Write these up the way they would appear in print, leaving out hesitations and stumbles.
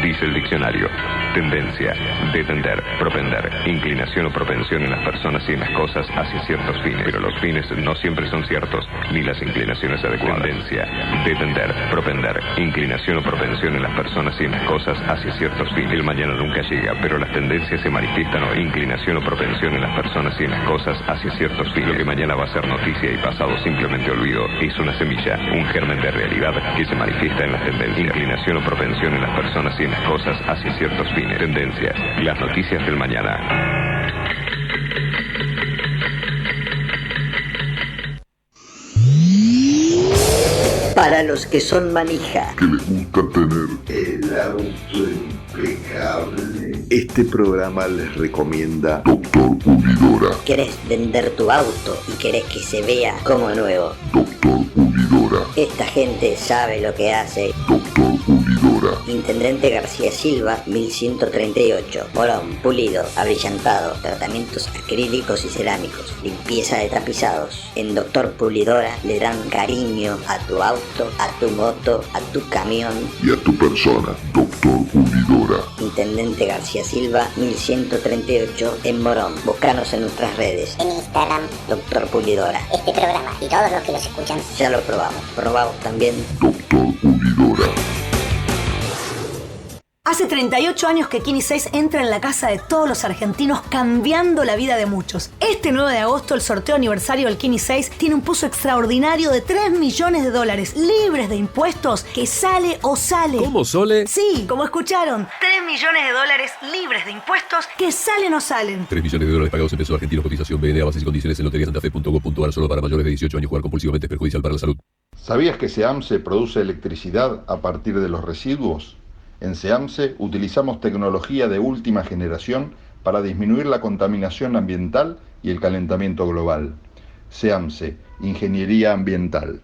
Dice el diccionario: tendencia, de tender, propender, inclinación o propensión en las personas y en las cosas hacia ciertos fines. Pero los fines no siempre son ciertos, ni las inclinaciones adecuadas. Tendencia, de tender, propender, inclinación o propensión en las personas y en las cosas hacia ciertos fines. El mañana nunca llega, pero las tendencias se manifiestan o inclinación o propensión en las personas y en las cosas hacia ciertos fines. Lo que mañana va a ser noticia y pasado simplemente olvido es una semilla, un germen de realidad que se manifiesta en las tendencias. Inclinación o propensión en las personas y en las cosas hacia ciertos fines. Tendencias, las noticias del mañana. Para los que son manija, que les gusta tener el auto impecable, este programa les recomienda Doctor Pulidora. ¿querés vender tu auto y querés que se vea como nuevo? Doctor Pulidora. Esta gente sabe lo que hace. Doctor Pulidora. Intendente García Silva, 1138. Morón, pulido, abrillantado, tratamientos acrílicos y cerámicos, limpieza de tapizados. En Doctor Pulidora le dan cariño a tu auto, a tu moto, a tu camión y a tu persona. Doctor Pulidora. Intendente García Silva, 1138 en Morón. Búscanos en nuestras redes. En Instagram, Doctor Pulidora. este programa y todos los que los escuchan. Ya lo probamos. Probamos también. Doctor Pulidora. Hace 38 años que Kini 6 entra en la casa de todos los argentinos, cambiando la vida de muchos. Este 9 de agosto, el sorteo aniversario del Kini 6 tiene un pozo extraordinario de $3 millones, libres de impuestos, que sale o sale. ¿Cómo, Sole? Sí, como escucharon, $3 millones, libres de impuestos, que salen o salen. $3 millones pagados en pesos argentinos, cotización BNA, bases y condiciones en loteriasantafe.gov.ar, solo para mayores de 18 años. Jugar compulsivamente es perjudicial para la salud. ¿Sabías que SEAMSE produce electricidad a partir de los residuos? En SEAMSE utilizamos tecnología de última generación para disminuir la contaminación ambiental y el calentamiento global. SEAMSE, Ingeniería Ambiental.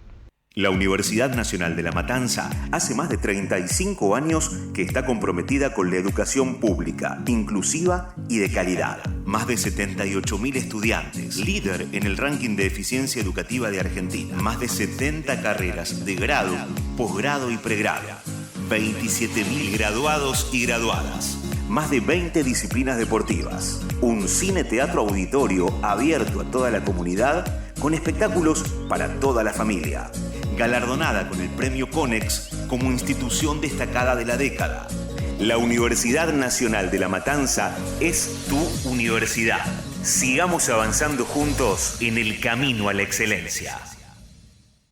La Universidad Nacional de La Matanza hace más de 35 años que está comprometida con la educación pública, inclusiva y de calidad. Más de 78.000 estudiantes, líder en el ranking de eficiencia educativa de Argentina. Más de 70 carreras de grado, posgrado y pregrado. 27.000 graduados y graduadas. Más de 20 disciplinas deportivas. Un cine-teatro auditorio abierto a toda la comunidad con espectáculos para toda la familia. Galardonada con el Premio Conex como institución destacada de la década. La Universidad Nacional de La Matanza es tu universidad. Sigamos avanzando juntos en el camino a la excelencia.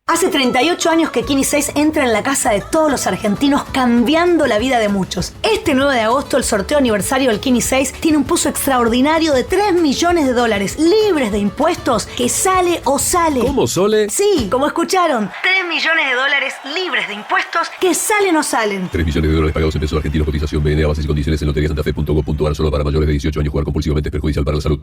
Hace 38 años que Kini 6 entra en la casa de todos los argentinos, cambiando la vida de muchos. Este 9 de agosto, el sorteo aniversario del Kini 6 tiene un pozo extraordinario de $3 millones, libres de impuestos, que sale o sale. ¿Cómo, Sole? Sí, como escucharon, $3 millones, libres de impuestos, que salen o salen. $3 millones pagados en pesos argentinos, cotización BNA, bases y condiciones en loteriasantafe.gov.ar, solo para mayores de 18 años. Jugar compulsivamente es perjudicial para la salud.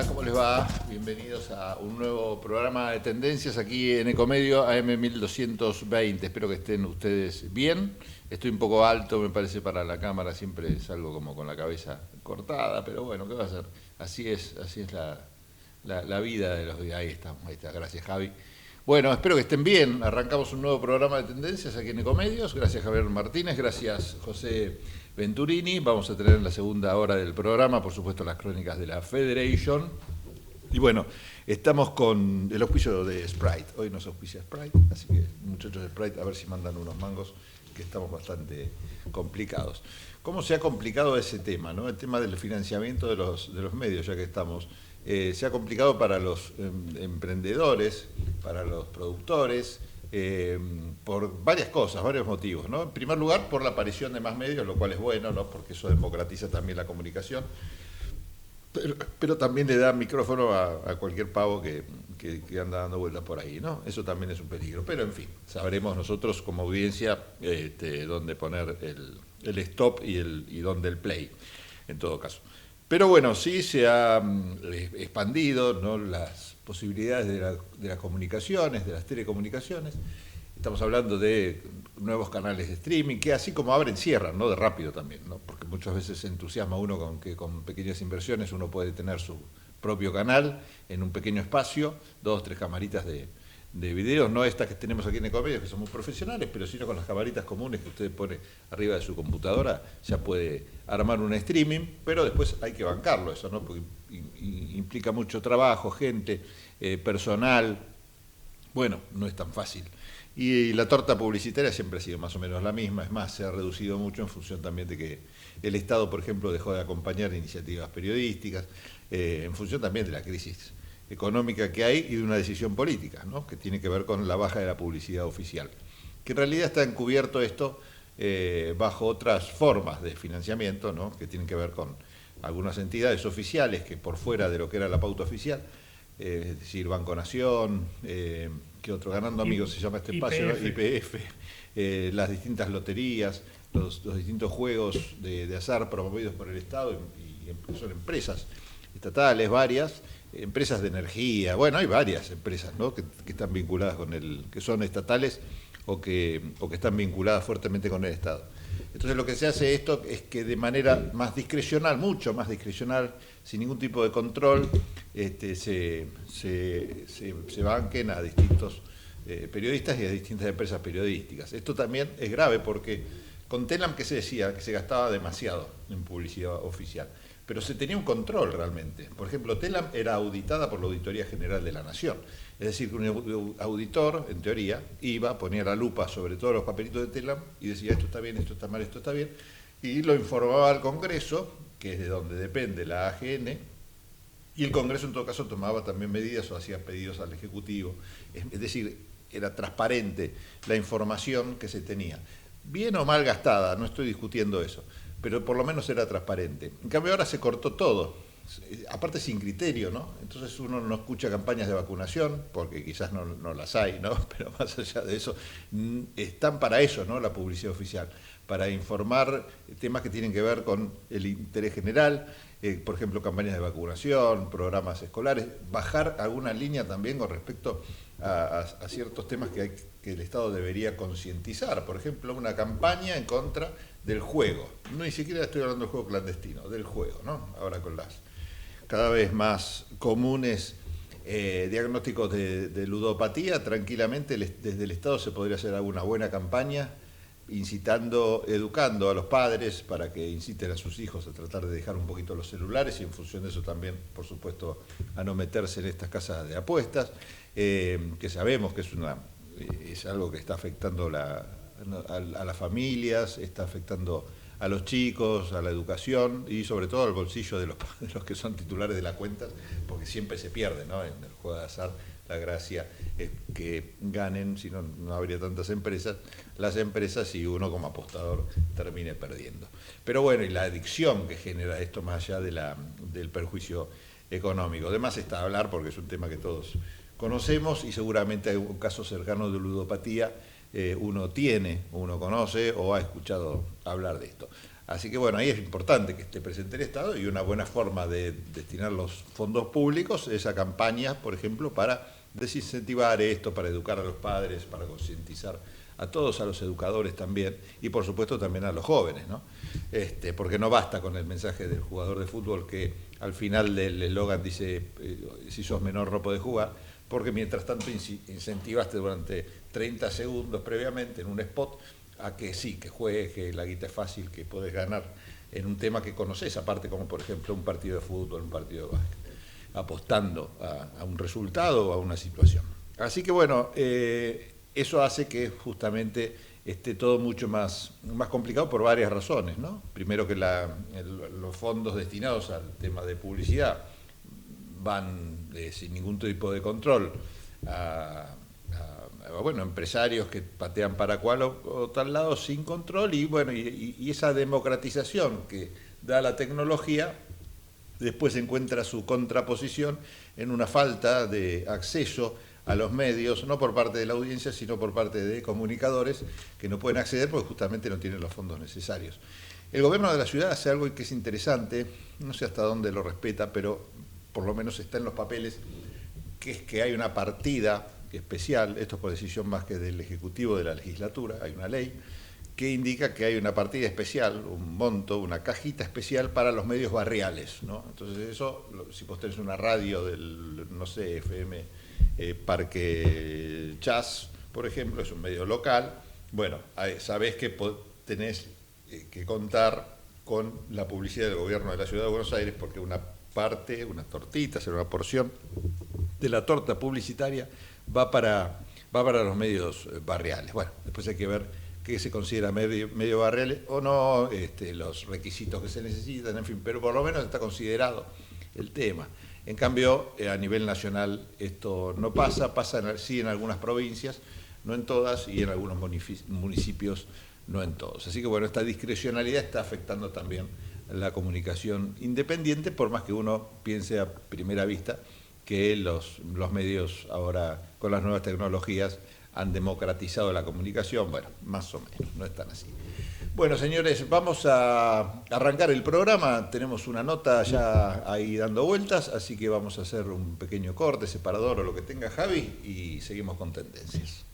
¿Cómo les va? Bienvenidos a un nuevo programa de tendencias aquí en Ecomedio AM 1220. Espero que estén ustedes bien Estoy un poco alto, me parece, para la cámara, siempre salgo como con la cabeza cortada, pero bueno, ¿qué va a hacer? Así es la vida de los días. Ahí está, gracias Javi. Bueno, espero que estén bien. Arrancamos un nuevo programa de tendencias aquí en Ecomedios. Gracias Javier Martínez, gracias José Venturini. Vamos a tener en la segunda hora del programa, por supuesto, las crónicas de la Federation. Y bueno, estamos con el auspicio de Sprite. Hoy nos auspicia Sprite, así que muchachos de Sprite, a ver si mandan unos mangos, que estamos bastante complicados. ¿Cómo se ha complicado ese tema, ¿no? El tema del financiamiento de los medios, ya que estamos. Se ha complicado para los emprendedores, para los productores, por varias cosas, varios motivos, ¿no? En primer lugar, por la aparición de más medios, lo cual es bueno, ¿no? Porque eso democratiza también la comunicación, pero también le da micrófono a cualquier pavo que anda dando vueltas por ahí, ¿no? Eso también es un peligro, pero en fin, sabremos nosotros como audiencia dónde poner el stop y dónde el play, en todo caso. Pero bueno, sí se ha expandido, ¿no?, las posibilidades de las comunicaciones, de las telecomunicaciones. Estamos hablando de nuevos canales de streaming, que así como abren, cierran, ¿no?, de rápido también, ¿no? Porque muchas veces se entusiasma uno con que con pequeñas inversiones uno puede tener su propio canal en un pequeño espacio, 2 o 3 camaritas de videos, no estas que tenemos aquí en Ecomedios, que son muy profesionales, pero sino con las camaritas comunes que usted pone arriba de su computadora, ya puede armar un streaming, pero después hay que bancarlo eso, ¿no? Porque implica mucho trabajo, gente, personal. Bueno, no es tan fácil. Y la torta publicitaria siempre ha sido más o menos la misma, es más, se ha reducido mucho en función también de que el Estado, por ejemplo, dejó de acompañar iniciativas periodísticas, en función también de la crisis económica que hay y de una decisión política, ¿no?, que tiene que ver con la baja de la publicidad oficial, que en realidad está encubierto esto bajo otras formas de financiamiento, ¿no?, que tienen que ver con algunas entidades oficiales que por fuera de lo que era la pauta oficial, es decir, Banco Nación, ¿qué otro? Ganando Amigos se llama este espacio, IPF, las distintas loterías, los distintos juegos de azar promovidos por el Estado, y son empresas estatales, varias, empresas de energía, bueno, hay varias empresas, ¿no?, que están vinculadas que son estatales o que están vinculadas fuertemente con el Estado. Entonces lo que se hace esto es que de manera más discrecional, mucho más discrecional, sin ningún tipo de control, se banquen a distintos periodistas y a distintas empresas periodísticas. Esto también es grave porque con Telam, que se decía que se gastaba demasiado en publicidad oficial, pero se tenía un control realmente. Por ejemplo, Telam era auditada por la Auditoría General de la Nación. Es decir, que un auditor, en teoría, ponía la lupa sobre todos los papelitos de Telam y decía esto está bien, esto está mal, esto está bien, y lo informaba al Congreso, que es de donde depende la AGN, y el Congreso en todo caso tomaba también medidas o hacía pedidos al Ejecutivo. Es decir, era transparente la información que se tenía. Bien o mal gastada, no estoy discutiendo eso, pero por lo menos era transparente. En cambio ahora se cortó todo, aparte sin criterio, ¿no? Entonces uno no escucha campañas de vacunación, porque quizás no las hay, ¿no? Pero más allá de eso, están para eso, ¿no?, la publicidad oficial, para informar temas que tienen que ver con el interés general, por ejemplo, campañas de vacunación, programas escolares, bajar alguna línea también con respecto a ciertos temas que el Estado debería concientizar. Por ejemplo, una campaña en contra del juego. No, ni siquiera estoy hablando del juego clandestino, del juego, ¿no? Ahora con las cada vez más comunes diagnósticos de ludopatía, tranquilamente desde el Estado se podría hacer alguna buena campaña educando a los padres para que inciten a sus hijos a tratar de dejar un poquito los celulares y en función de eso también, por supuesto, a no meterse en estas casas de apuestas, que sabemos que es algo que está afectando a las familias, está afectando a los chicos, a la educación y sobre todo al bolsillo de los que son titulares de las cuentas, porque siempre se pierde, ¿no?, en el juego de azar. La gracia es que ganen, si no, no habría tantas empresas, las empresas y uno como apostador termine perdiendo. Pero bueno, y la adicción que genera esto más allá del perjuicio económico. Además está a hablar porque es un tema que todos conocemos y seguramente hay un caso cercano de ludopatía, uno conoce o ha escuchado hablar de esto. Así que bueno, ahí es importante que esté presente el Estado y una buena forma de destinar los fondos públicos es a campañas, por ejemplo, para desincentivar esto, para educar a los padres, para concientizar a todos, a los educadores también, y por supuesto también a los jóvenes, ¿no? Porque no basta con el mensaje del jugador de fútbol que al final del eslogan dice si sos menor no podés jugar, porque mientras tanto incentivaste durante 30 segundos previamente en un spot a que sí, que juegues, que la guita es fácil, que podés ganar en un tema que conoces, aparte como por ejemplo un partido de fútbol, un partido de básquet, apostando a un resultado o a una situación. Así que bueno, eso hace que justamente esté todo mucho más complicado por varias razones, ¿no? Primero que los fondos destinados al tema de publicidad van sin ningún tipo de control a empresarios que patean para cual o tal lado sin control, y bueno, y esa democratización que da la tecnología después encuentra su contraposición en una falta de acceso a los medios, no por parte de la audiencia, sino por parte de comunicadores que no pueden acceder porque justamente no tienen los fondos necesarios. El gobierno de la ciudad hace algo que es interesante, no sé hasta dónde lo respeta, pero por lo menos está en los papeles, que es que hay una partida especial, esto es por decisión más que del Ejecutivo de la legislatura, hay una ley que indica que hay una partida especial, un monto, una cajita especial para los medios barriales, ¿no? Entonces eso, si vos tenés una radio del, no sé, FM Parque Chas, por ejemplo, es un medio local, bueno, sabés que tenés que contar con la publicidad del gobierno de la Ciudad de Buenos Aires, porque una parte, una tortita, una porción de la torta publicitaria va para los medios barriales. Bueno, después hay que ver qué se considera medio barriales o no, los requisitos que se necesitan, en fin, pero por lo menos está considerado el tema. En cambio, a nivel nacional esto no pasa sí en algunas provincias, no en todas, y en algunos municipios no en todos. Así que bueno, esta discrecionalidad está afectando también la comunicación independiente, por más que uno piense a primera vista que los medios ahora con las nuevas tecnologías han democratizado la comunicación. Bueno, más o menos, no es tan así. Bueno, señores, vamos a arrancar el programa. Tenemos una nota ya ahí dando vueltas, así que vamos a hacer un pequeño corte, separador o lo que tenga Javi, y seguimos con tendencias.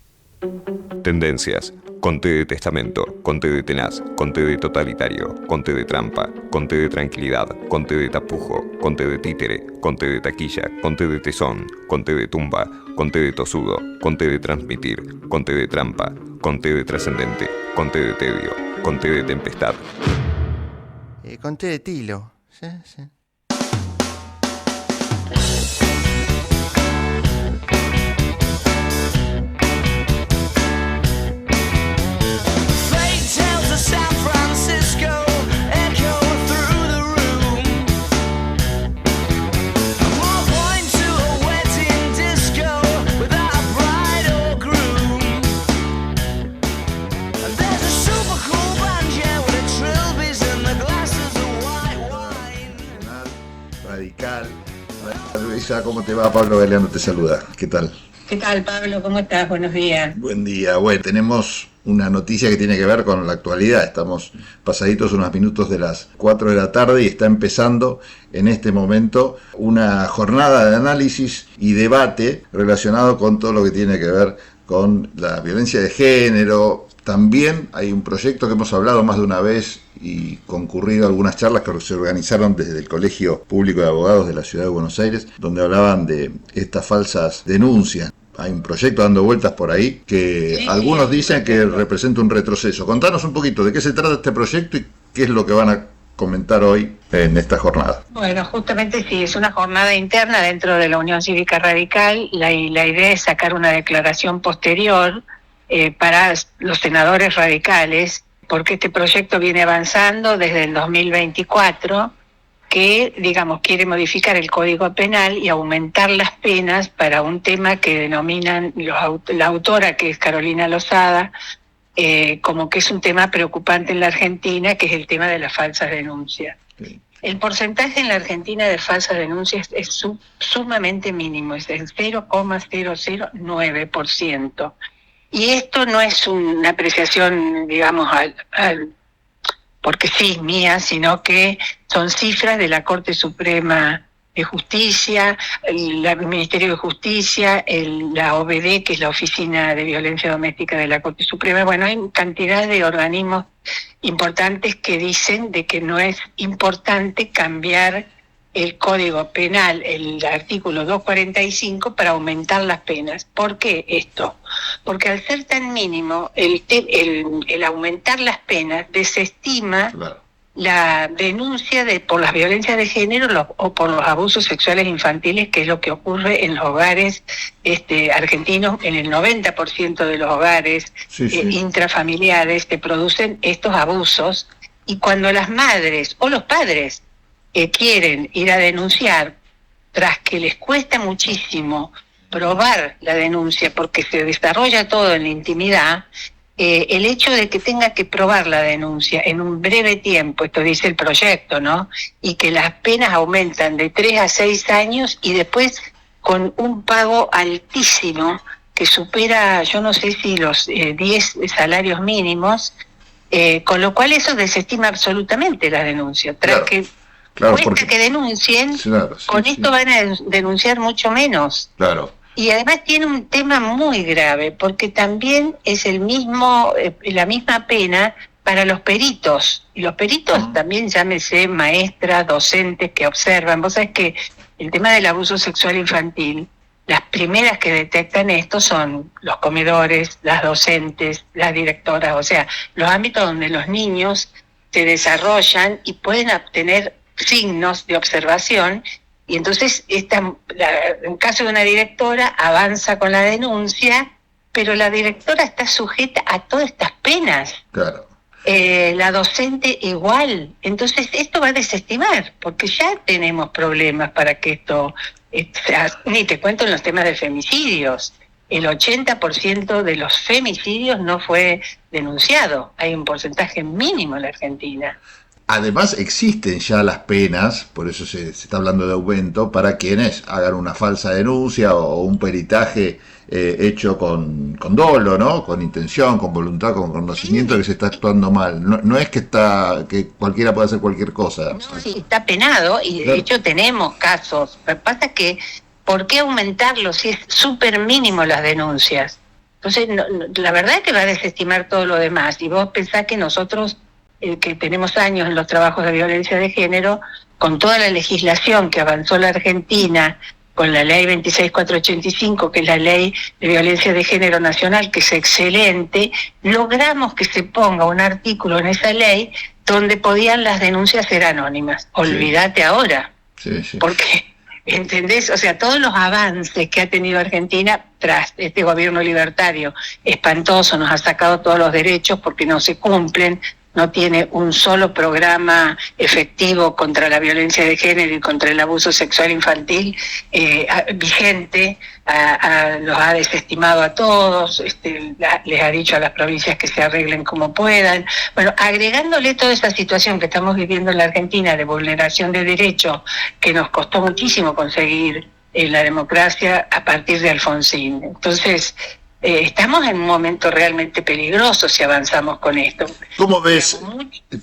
Tendencias, con T de testamento, con T de tenaz, con T de totalitario, con T de trampa, con T de tranquilidad, con T de tapujo, con T de títere, con T de taquilla, con T de tesón, con T de tumba, con T de tosudo, con T de transmitir, con T de trampa, con T de trascendente, con T de tedio, con T de tempestad. Con T de tilo, sí, sí. San Francisco echo through the room. More point to a wedding disco without a bride or groom. There's a super cool banjo with a trilbies and the glasses of white wine. Radical. Luisa, ¿cómo te va? Pablo Galeano te saluda. ¿Qué tal? ¿Qué tal, Pablo? ¿Cómo estás? Buenos días. Buen día. Bueno, tenemos una noticia que tiene que ver con la actualidad. Estamos pasaditos unos minutos de las 4 de la tarde y está empezando en este momento una jornada de análisis y debate relacionado con todo lo que tiene que ver con la violencia de género. También hay un proyecto que hemos hablado más de una vez y concurrido a algunas charlas que se organizaron desde el Colegio Público de Abogados de la Ciudad de Buenos Aires, donde hablaban de estas falsas denuncias. Hay un proyecto dando vueltas por ahí que algunos dicen que representa un retroceso. Contanos un poquito de qué se trata este proyecto y qué es lo que van a comentar hoy en esta jornada. Bueno, justamente sí, es una jornada interna dentro de la Unión Cívica Radical. La idea es sacar una declaración posterior para los senadores radicales, porque este proyecto viene avanzando desde el 2024, que, digamos, quiere modificar el Código Penal y aumentar las penas para un tema que denominan la autora, que es Carolina Lozada, como que es un tema preocupante en la Argentina, que es el tema de las falsas denuncias. Sí. El porcentaje en la Argentina de falsas denuncias es sumamente mínimo, es del 0,009%. Y esto no es una apreciación, digamos, porque sí, mía, sino que son cifras de la Corte Suprema Justicia, el Ministerio de Justicia, la OBD, que es la Oficina de Violencia Doméstica de la Corte Suprema. Bueno, hay cantidad de organismos importantes que dicen de que no es importante cambiar el Código Penal, el artículo 245, para aumentar las penas. ¿Por qué esto? Porque al ser tan mínimo, el aumentar las penas desestima la denuncia por las violencias de género o por los abusos sexuales infantiles, que es lo que ocurre en los hogares argentinos. En el 90% de los hogares intrafamiliares se producen estos abusos, y cuando las madres o los padres quieren ir a denunciar, tras que les cuesta muchísimo probar la denuncia porque se desarrolla todo en la intimidad, el hecho de que tenga que probar la denuncia en un breve tiempo, esto dice el proyecto, ¿no? Y que las penas aumentan de 3 a 6 años y después con un pago altísimo que supera, yo no sé si los 10 salarios mínimos, con lo cual eso desestima absolutamente la denuncia. Tras que cuesta que denuncien, con esto van a denunciar mucho menos. Y además tiene un tema muy grave, porque también es la misma pena para los peritos. Y los peritos también, llámese maestras, docentes que observan. Vos sabés que el tema del abuso sexual infantil, las primeras que detectan esto son los comedores, las docentes, las directoras, o sea, los ámbitos donde los niños se desarrollan y pueden obtener signos de observación. Y entonces, en caso de una directora, avanza con la denuncia, pero la directora está sujeta a todas estas penas. La docente igual. Entonces, esto va a desestimar, porque ya tenemos problemas para que esto... ni te cuento en los temas de femicidios. El 80% de los femicidios no fue denunciado. Hay un porcentaje mínimo en la Argentina. Además existen ya las penas, por eso se está hablando de aumento, para quienes hagan una falsa denuncia o un peritaje hecho con dolo, ¿no? Con intención, con voluntad, con conocimiento de que se está actuando mal. No es que cualquiera puede hacer cualquier cosa. No, sí, está penado y de hecho tenemos casos. Lo que pasa es que, ¿por qué aumentarlo si es súper mínimo las denuncias? Entonces, la verdad es que va a desestimar todo lo demás. Y vos pensás que nosotros, que tenemos años en los trabajos de violencia de género, con toda la legislación que avanzó la Argentina, con la ley 26485, que es la ley de violencia de género nacional, que es excelente, logramos que se ponga un artículo en esa ley donde podían las denuncias ser anónimas. Olvídate ahora. Porque, ¿entendés? O sea, todos los avances que ha tenido Argentina tras este gobierno libertario espantoso, nos ha sacado todos los derechos porque no se cumplen, no tiene un solo programa efectivo contra la violencia de género y contra el abuso sexual infantil vigente, los ha desestimado a todos, les ha dicho a las provincias que se arreglen como puedan. Bueno, agregándole toda esta situación que estamos viviendo en la Argentina de vulneración de derechos, que nos costó muchísimo conseguir la democracia a partir de Alfonsín. Entonces, estamos en un momento realmente peligroso si avanzamos con esto. ¿Cómo ves,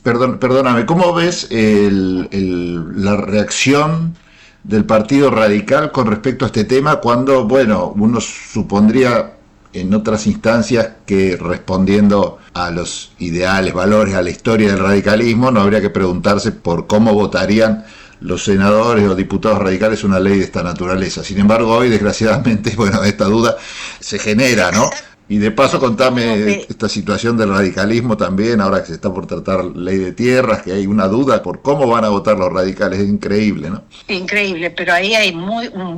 perdóname, cómo ves la reacción del Partido Radical con respecto a este tema cuando, bueno, uno supondría en otras instancias que respondiendo a los ideales, valores, a la historia del radicalismo, no habría que preguntarse por cómo votarían los senadores o diputados radicales una ley de esta naturaleza? Sin embargo, hoy, desgraciadamente, bueno, esta duda se genera, ¿no? Y de paso, contame esta situación del radicalismo también, ahora que se está por tratar ley de tierras, que hay una duda por cómo van a votar los radicales. Es increíble, ¿no? Increíble, pero ahí hay un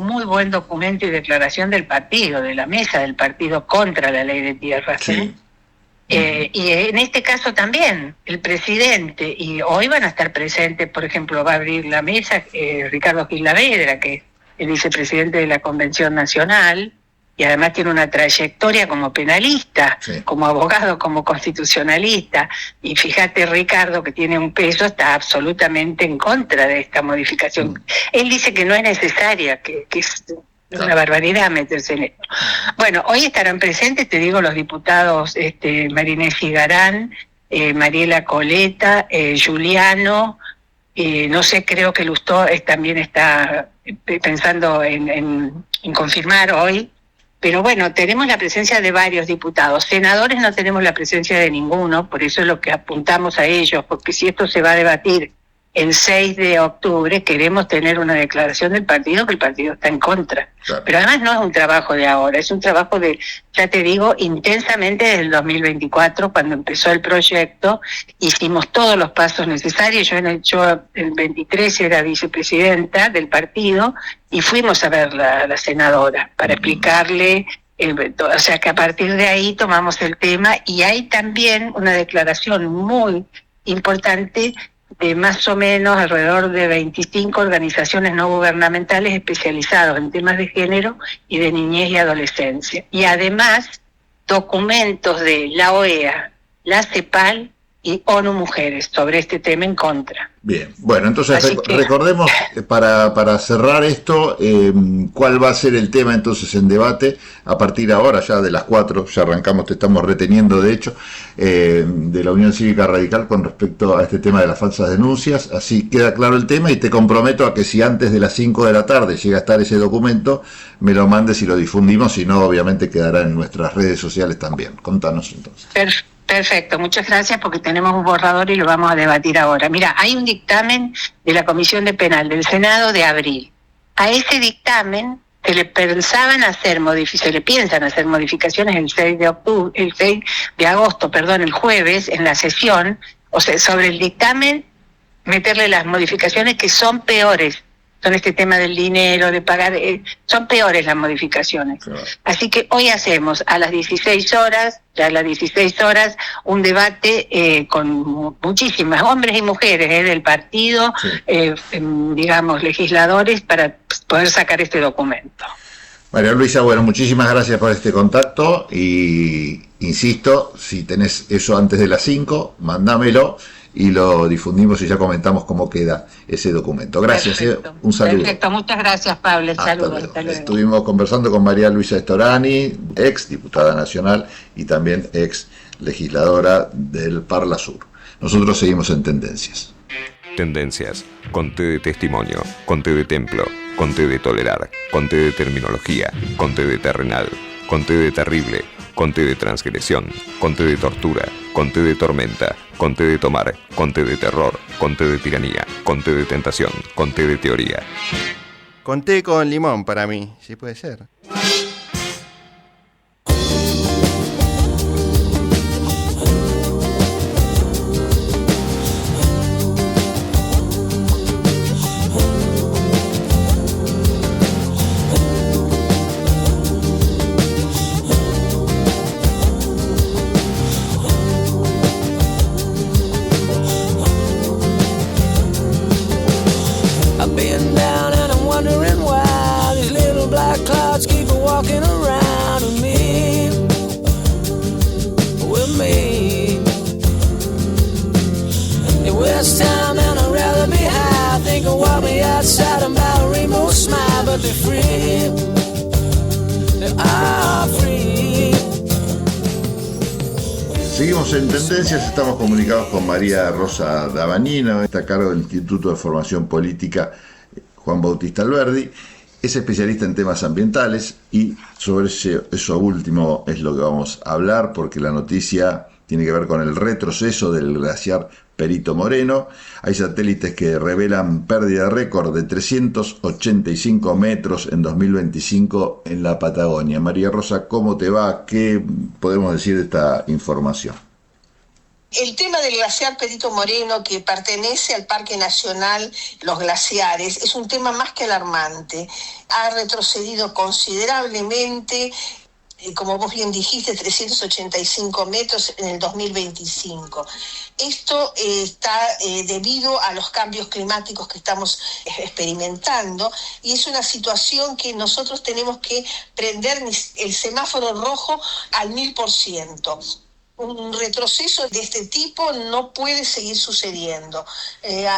muy buen documento y declaración del partido, de la mesa del partido contra la ley de tierras. Sí. Y en este caso también, el presidente, y hoy van a estar presentes, por ejemplo, va a abrir la mesa Ricardo Gil Lavedra, que es el vicepresidente de la Convención Nacional, y además tiene una trayectoria como penalista, como abogado, como constitucionalista. Y fíjate, Ricardo, que tiene un peso, está absolutamente en contra de esta modificación. Él dice que no es necesaria, que es una barbaridad meterse en esto. Bueno, hoy estarán presentes, te digo, los diputados Marinés Figarán, Mariela Coleta, Giuliano, No sé, creo que Lustó también está pensando en confirmar hoy. Pero bueno, tenemos la presencia de varios diputados. Senadores no tenemos la presencia de ninguno, por eso es lo que apuntamos a ellos, porque si esto se va a debatir el 6 de octubre, queremos tener una declaración del partido, que el partido está en contra. Claro. Pero además no es un trabajo de ahora, es un trabajo de, ya te digo, intensamente desde el 2024, cuando empezó el proyecto, hicimos todos los pasos necesarios. Yo el 23 era vicepresidenta del partido y fuimos a ver la senadora para explicarle, o sea que a partir de ahí tomamos el tema, y hay también una declaración muy importante de más o menos alrededor de 25 organizaciones no gubernamentales especializadas en temas de género y de niñez y adolescencia. Y además, documentos de la OEA, la CEPAL y ONU Mujeres sobre este tema en contra. Bien, bueno, entonces recordemos, para cerrar esto, cuál va a ser el tema entonces en debate a partir de ahora, ya de las 4, ya arrancamos, te estamos reteniendo de hecho, de la Unión Cívica Radical con respecto a este tema de las falsas denuncias. Así queda claro el tema, y te comprometo a que si antes de las 5 de la tarde llega a estar ese documento, me lo mandes y lo difundimos, si no obviamente quedará en nuestras redes sociales también. Contanos entonces. Perfecto, muchas gracias, porque tenemos un borrador y lo vamos a debatir ahora. Mira, hay un dictamen de la Comisión de Penal del Senado de abril. A ese dictamen se le piensan hacer modificaciones el 6 de agosto, el jueves, en la sesión, o sea, sobre el dictamen, meterle las modificaciones que son peores. Son este tema del dinero, de pagar, son peores las modificaciones. Claro. Así que hoy hacemos a las 16 horas, un debate con muchísimas hombres y mujeres del partido, sí. Digamos, legisladores, para poder sacar este documento. María Luisa, bueno, muchísimas gracias por este contacto, y insisto, si tenés eso antes de las 5, mandámelo y lo difundimos y ya comentamos cómo queda ese documento. Gracias, un saludo. Perfecto, muchas gracias, Pablo. Saludos. Hasta luego. Estuvimos conversando con María Luisa Storani, ex diputada nacional y también ex legisladora del Parla Sur. Nosotros seguimos en Tendencias. Tendencias, con T de testimonio, con T de templo, con T de tolerar, con T de terminología, con T de terrenal, con T de terrible, con T de transgresión, con T de tortura, con T de tormenta, con T de tomar, con T de terror, con T de tiranía, con T de tentación, con T de teoría. Con té con limón para mí, sí puede ser. Seguimos en Tendencias, estamos comunicados con María Rosa Davanino, está a cargo del Instituto de Formación Política Juan Bautista Alberdi, es especialista en temas ambientales, y sobre eso último es lo que vamos a hablar, porque la noticia tiene que ver con el retroceso del glaciar Perito Moreno. Hay satélites que revelan pérdida récord de 385 metros en 2025 en la Patagonia. María Rosa, ¿cómo te va? ¿Qué podemos decir de esta información? El tema del glaciar Perito Moreno, que pertenece al Parque Nacional Los Glaciares, es un tema más que alarmante. Ha retrocedido considerablemente, como vos bien dijiste, 385 metros en el 2025. Esto está debido a los cambios climáticos que estamos experimentando, y es una situación que nosotros tenemos que prender el semáforo rojo al 1000%. Un retroceso de este tipo no puede seguir sucediendo.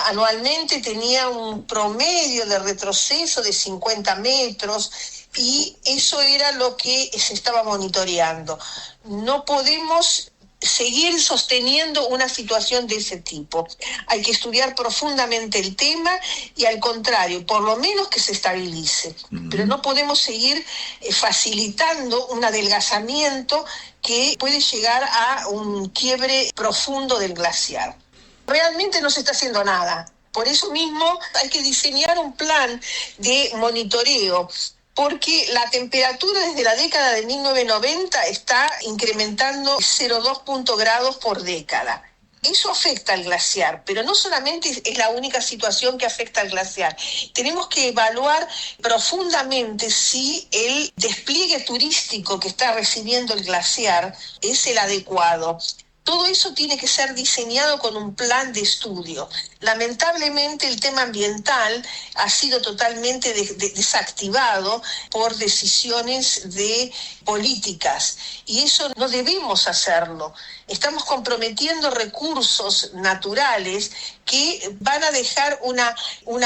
Anualmente tenía un promedio de retroceso de 50 metros, y eso era lo que se estaba monitoreando. No podemos seguir sosteniendo una situación de ese tipo. Hay que estudiar profundamente el tema y, al contrario, por lo menos que se estabilice. Pero no podemos seguir facilitando un adelgazamiento que puede llegar a un quiebre profundo del glaciar. Realmente no se está haciendo nada. Por eso mismo hay que diseñar un plan de monitoreo, porque la temperatura desde la década de 1990 está incrementando 0,2 grados por década. Eso afecta al glaciar, pero no solamente es la única situación que afecta al glaciar. Tenemos que evaluar profundamente si el despliegue turístico que está recibiendo el glaciar es el adecuado. Todo eso tiene que ser diseñado con un plan de estudio. Lamentablemente el tema ambiental ha sido totalmente desactivado por decisiones de políticas, y eso no debemos hacerlo. Estamos comprometiendo recursos naturales que van a dejar una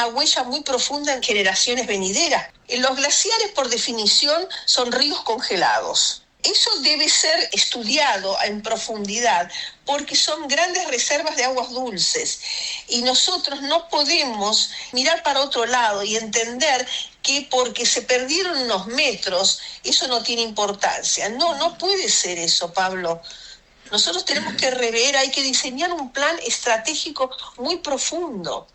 huella muy profunda en generaciones venideras. Los glaciares, por definición, son ríos congelados. Eso debe ser estudiado en profundidad, porque son grandes reservas de aguas dulces, y nosotros no podemos mirar para otro lado y entender que porque se perdieron unos metros, eso no tiene importancia. No puede ser eso, Pablo. Nosotros tenemos que rever, hay que diseñar un plan estratégico muy profundo,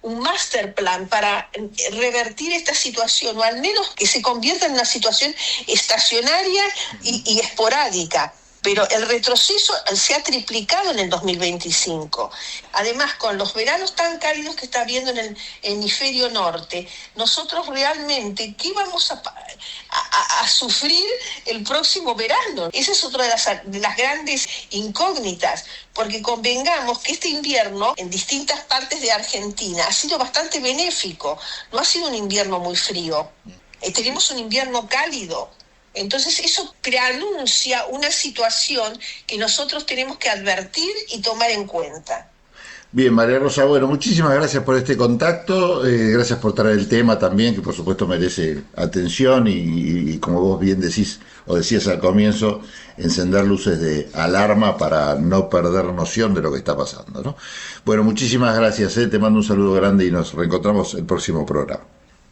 un master plan para revertir esta situación, o al menos que se convierta en una situación estacionaria y esporádica. Pero el retroceso se ha triplicado en el 2025. Además, con los veranos tan cálidos que está habiendo en el hemisferio norte, nosotros realmente, ¿qué vamos a sufrir el próximo verano? Esa es otra de las grandes incógnitas, porque convengamos que este invierno en distintas partes de Argentina ha sido bastante benéfico. No ha sido un invierno muy frío. Tenemos un invierno cálido. Entonces eso preanuncia una situación que nosotros tenemos que advertir y tomar en cuenta. Bien, María Rosa, bueno, muchísimas gracias por este contacto, gracias por traer el tema también, que por supuesto merece atención y como vos bien decís, o decías al comienzo, encender luces de alarma para no perder noción de lo que está pasando, ¿no? Bueno, muchísimas gracias, te mando un saludo grande y nos reencontramos el próximo programa.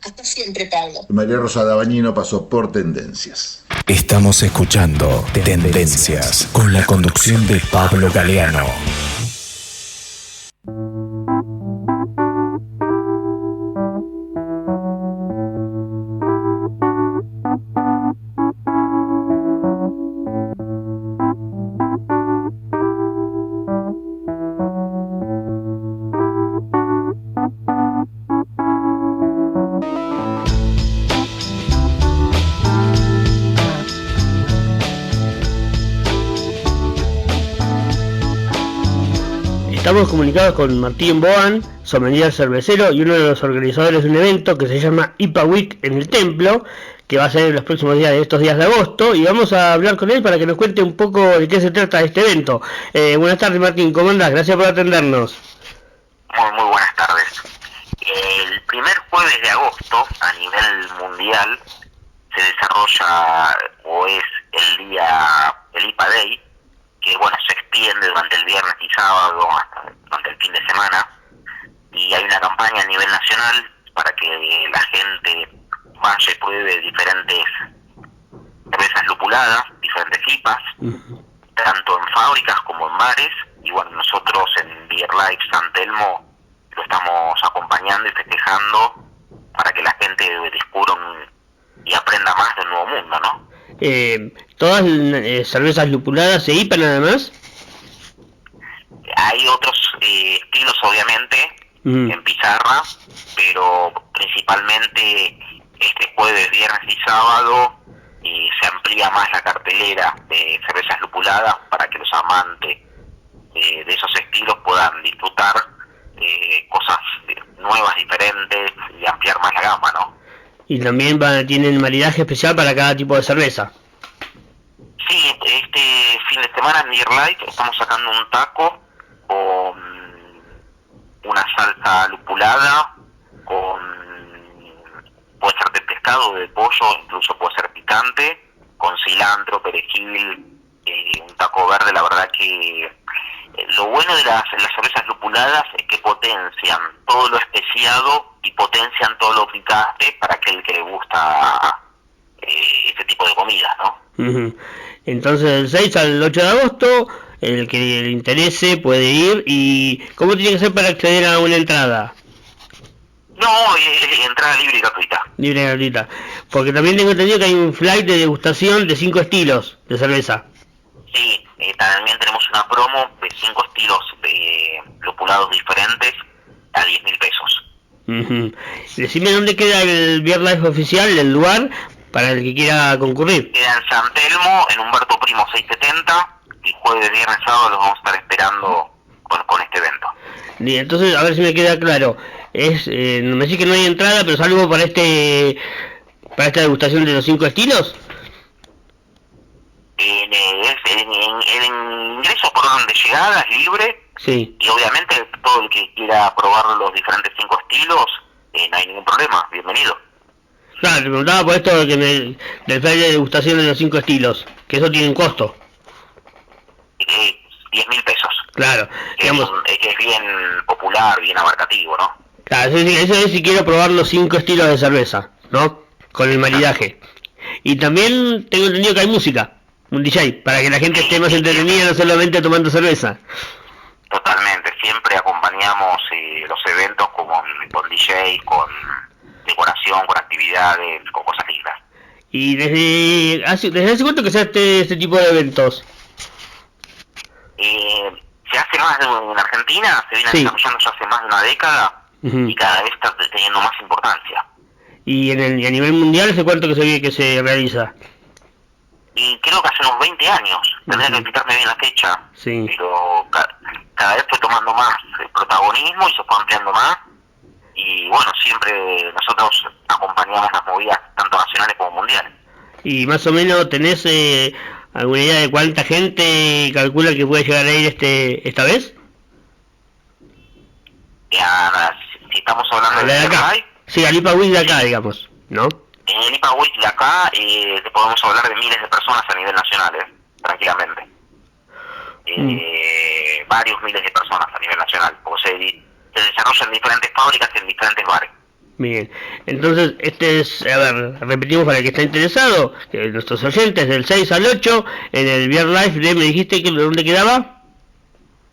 Hasta siempre, Pablo. María Rosa Dabañino pasó por Tendencias. Estamos escuchando Tendencias con la conducción de Pablo Galeano. Estamos comunicados con Martín Boan, sommelier cervecero y uno de los organizadores de un evento que se llama IPA Week en el Templo, que va a ser en los próximos días de estos días de agosto, y vamos a hablar con él para que nos cuente un poco de qué se trata este evento. Buenas tardes, Martín, ¿cómo andás? Gracias por atendernos. Muy buenas tardes. El primer jueves de agosto a nivel mundial se desarrolla o es el IPA Day, que bueno, se extiende durante el viernes y sábado hasta durante el fin de semana, y hay una campaña a nivel nacional para que la gente vaya y pruebe diferentes cervezas lupuladas, diferentes IPAs, tanto en fábricas como en bares, y bueno, nosotros en Beer Life San Telmo lo estamos acompañando y festejando para que la gente descubra y aprenda más del nuevo mundo, ¿no? ¿Todas cervezas lupuladas de IPA nada más? Hay otros estilos, obviamente, en pizarra, pero principalmente este jueves, viernes y sábado se amplía más la cartelera de cervezas lupuladas para que los amantes de esos estilos puedan disfrutar cosas nuevas, diferentes y ampliar más la gama, ¿no? Y también tienen maridaje especial para cada tipo de cerveza. Sí, este fin de semana en Beer Life estamos sacando un taco con una salsa lupulada, puede ser de pescado o de pollo, incluso puede ser picante, con cilantro, perejil, un taco verde, la verdad que lo bueno de las cervezas lupuladas es que potencian todo lo especiado y potencian todo lo picante para aquel que le gusta este tipo de comidas, ¿no? Ujú. Entonces, del 6 al 8 de agosto, el que le interese puede ir. ¿Y cómo tiene que ser para acceder a una entrada? No, entrada libre y gratuita. Libre y gratuita. Porque también tengo entendido que hay un flight de degustación de 5 estilos de cerveza. Sí, también tenemos una promo de 5 estilos lupulados diferentes a 10.000 pesos. Ujú. Decime dónde queda el Beer Life oficial, el lugar, para el que quiera concurrir. Queda en San Telmo, en Humberto Primo 670, y jueves, viernes, sábado los vamos a estar esperando con este evento. Bien, entonces, a ver si me queda claro. Me decís que no hay entrada, pero salvo para esta degustación de los 5 estilos. El ingreso por orden de llegada es libre. Sí. Y obviamente todo el que quiera probar los diferentes 5 estilos, no hay ningún problema, bienvenido. Claro, te preguntaba por esto del flight de degustación de los 5 estilos, que eso tiene un costo. 10.000 pesos. Claro, que es bien popular, bien abarcativo, ¿no? Claro, eso es si quiero probar los 5 estilos de cerveza, ¿no? Con el maridaje. Y también tengo entendido que hay música, un DJ, para que la gente esté más entretenida, no solamente tomando cerveza. Totalmente, siempre acompañamos los eventos con DJ, con decoración, con actividades, con cosas lindas. ¿Y desde hace cuánto que se hace este tipo de eventos? Se hace más en Argentina, se viene desarrollando ya hace más de una década. Uh-huh. Y cada vez está teniendo más importancia. ¿Y a nivel mundial hace cuánto que se realiza? Y creo que hace unos 20 años, tendría que explicarme bien la fecha, sí. Pero cada vez fue tomando más protagonismo y se fue ampliando más. Y bueno, siempre nosotros acompañamos las movidas tanto nacionales como mundiales. ¿Y más o menos tenés alguna idea de cuánta gente calcula que puede llegar a ir esta vez? Si estamos hablando de acá. Sí, al IPA Week de acá, digamos, ¿no? En el IPA Week de acá podemos hablar de miles de personas a nivel nacional, tranquilamente. Varios miles de personas a nivel nacional, porque se desarrollan en diferentes fábricas y en diferentes bares. Bien, entonces repetimos para el que está interesado, que nuestros oyentes, del 6 al 8, en el Beer Life me dijiste que ¿dónde quedaba?